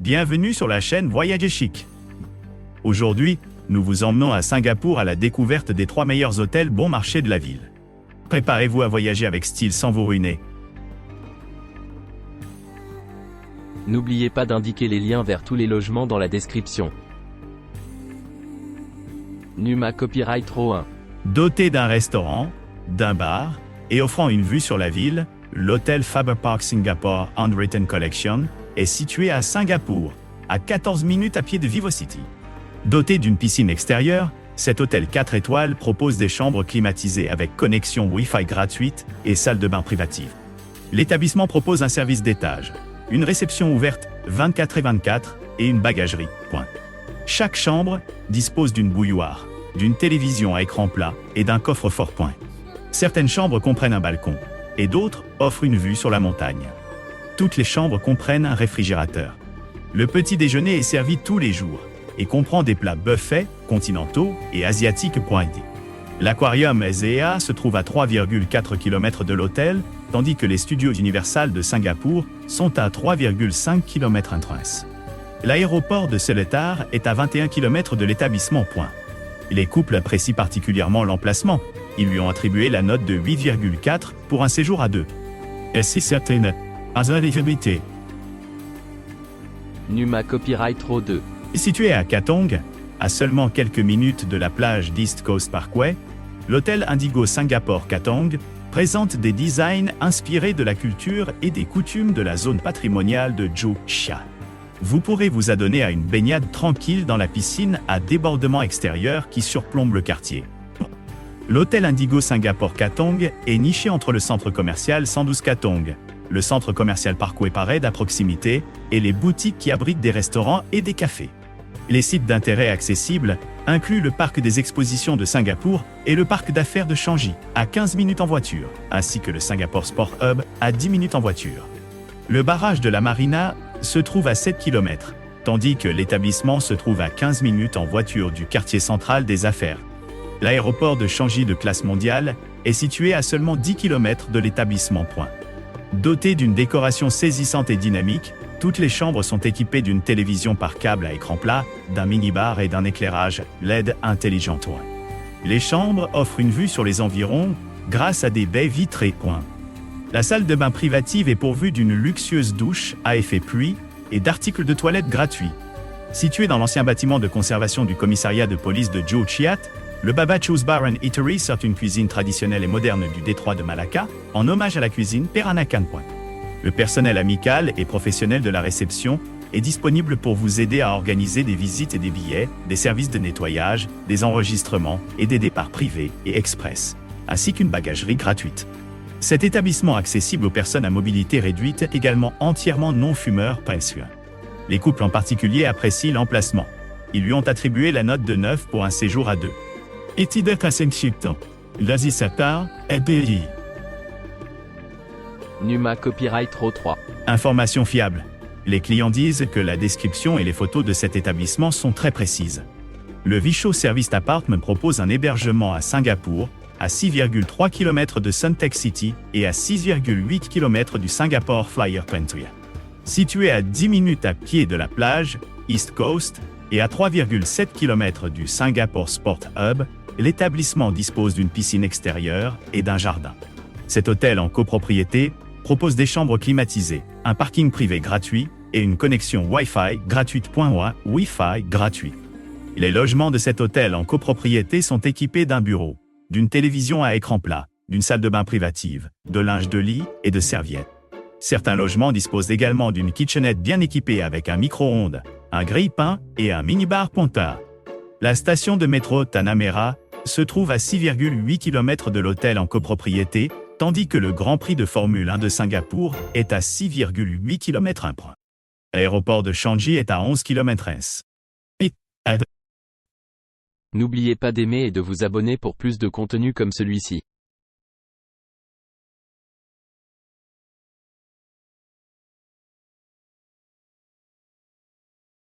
Bienvenue sur la chaîne Voyager Chic. Aujourd'hui, nous vous emmenons à Singapour à la découverte des 3 meilleurs hôtels bon marché de la ville. Préparez-vous à voyager avec style sans vous ruiner. N'oubliez pas d'indiquer les liens vers tous les logements dans la description. Numa Copyright Row 1. Doté d'un restaurant, d'un bar, et offrant une vue sur la ville, l'hôtel Faber Park Singapore Handwritten Collection est situé à Singapour, à 14 minutes à pied de VivoCity. Doté d'une piscine extérieure, cet hôtel 4 étoiles propose des chambres climatisées avec connexion Wi-Fi gratuite et salle de bain privative. L'établissement propose un service d'étage, une réception ouverte 24/24 et une bagagerie. Chaque chambre dispose d'une bouilloire, d'une télévision à écran plat et d'un coffre-fort. Certaines chambres comprennent un balcon et d'autres offrent une vue sur la montagne. Toutes les chambres comprennent un réfrigérateur. Le petit déjeuner est servi tous les jours et comprend des plats buffets, continentaux et asiatiques. L'aquarium SEA se trouve à 3,4 km de l'hôtel, tandis que les studios Universal de Singapour sont à 3,5 km. L'aéroport de Seletar est à 21 km de l'établissement. Les couples apprécient particulièrement l'emplacement. Ils lui ont attribué la note de 8,4 pour un séjour à deux. C'est certain. Numa Copyright Row 2. Situé à Katong, à seulement quelques minutes de la plage d'East Coast Parkway, l'hôtel Indigo Singapore Katong présente des designs inspirés de la culture et des coutumes de la zone patrimoniale de Joo Chiat. Vous pourrez vous adonner à une baignade tranquille dans la piscine à débordement extérieur qui surplombe le quartier. L'hôtel Indigo Singapore Katong est niché entre le centre commercial 112 Katong, le centre commercial Parkway Parade à proximité et les boutiques qui abritent des restaurants et des cafés. Les sites d'intérêt accessibles incluent le parc des expositions de Singapour et le parc d'affaires de Changi, à 15 minutes en voiture, ainsi que le Singapore Sport Hub, à 10 minutes en voiture. Le barrage de la Marina se trouve à 7 km, tandis que l'établissement se trouve à 15 minutes en voiture du quartier central des affaires. L'aéroport de Changi de classe mondiale est situé à seulement 10 km de l'établissement. Doté d'une décoration saisissante et dynamique, toutes les chambres sont équipées d'une télévision par câble à écran plat, d'un minibar et d'un éclairage LED intelligent. Les chambres offrent une vue sur les environs grâce à des baies vitrées. La salle de bain privative est pourvue d'une luxueuse douche à effet pluie et d'articles de toilette gratuits. Situé dans l'ancien bâtiment de conservation du commissariat de police de Joo Chiat, le Baba Choo's Bar and Eatery sert une cuisine traditionnelle et moderne du détroit de Malacca, en hommage à la cuisine Peranakan. Le personnel amical et professionnel de la réception est disponible pour vous aider à organiser des visites et des billets, des services de nettoyage, des enregistrements et des départs privés et express, ainsi qu'une bagagerie gratuite. Cet établissement accessible aux personnes à mobilité réduite est également entièrement non-fumeur. Les couples en particulier apprécient l'emplacement. Ils lui ont attribué la note de 9 pour un séjour à deux. Numa Copyright Row 3. Information fiable. Les clients disent que la description et les photos de cet établissement sont très précises. Le Visho Service Apartment propose un hébergement à Singapour, à 6,3 km de Suntec City et à 6,8 km du Singapore Flyer Country. Situé à 10 minutes à pied de la plage, East Coast, et à 3,7 km du Singapore Sport Hub, l'établissement dispose d'une piscine extérieure et d'un jardin. Cet hôtel en copropriété propose des chambres climatisées, un parking privé gratuit et une connexion Wi-Fi gratuite. Wi-Fi gratuit. Les logements de cet hôtel en copropriété sont équipés d'un bureau, d'une télévision à écran plat, d'une salle de bain privative, de linge de lit et de serviettes. Certains logements disposent également d'une kitchenette bien équipée avec un micro-ondes, un grille-pain et un minibar Ponta. La station de métro Tanah se trouve à 6,8 km de l'hôtel en copropriété, tandis que le Grand Prix de Formule 1 de Singapour est à 6,8 km. L'aéroport de Changi est à 11 km. N'oubliez pas d'aimer et de vous abonner pour plus de contenu comme celui-ci.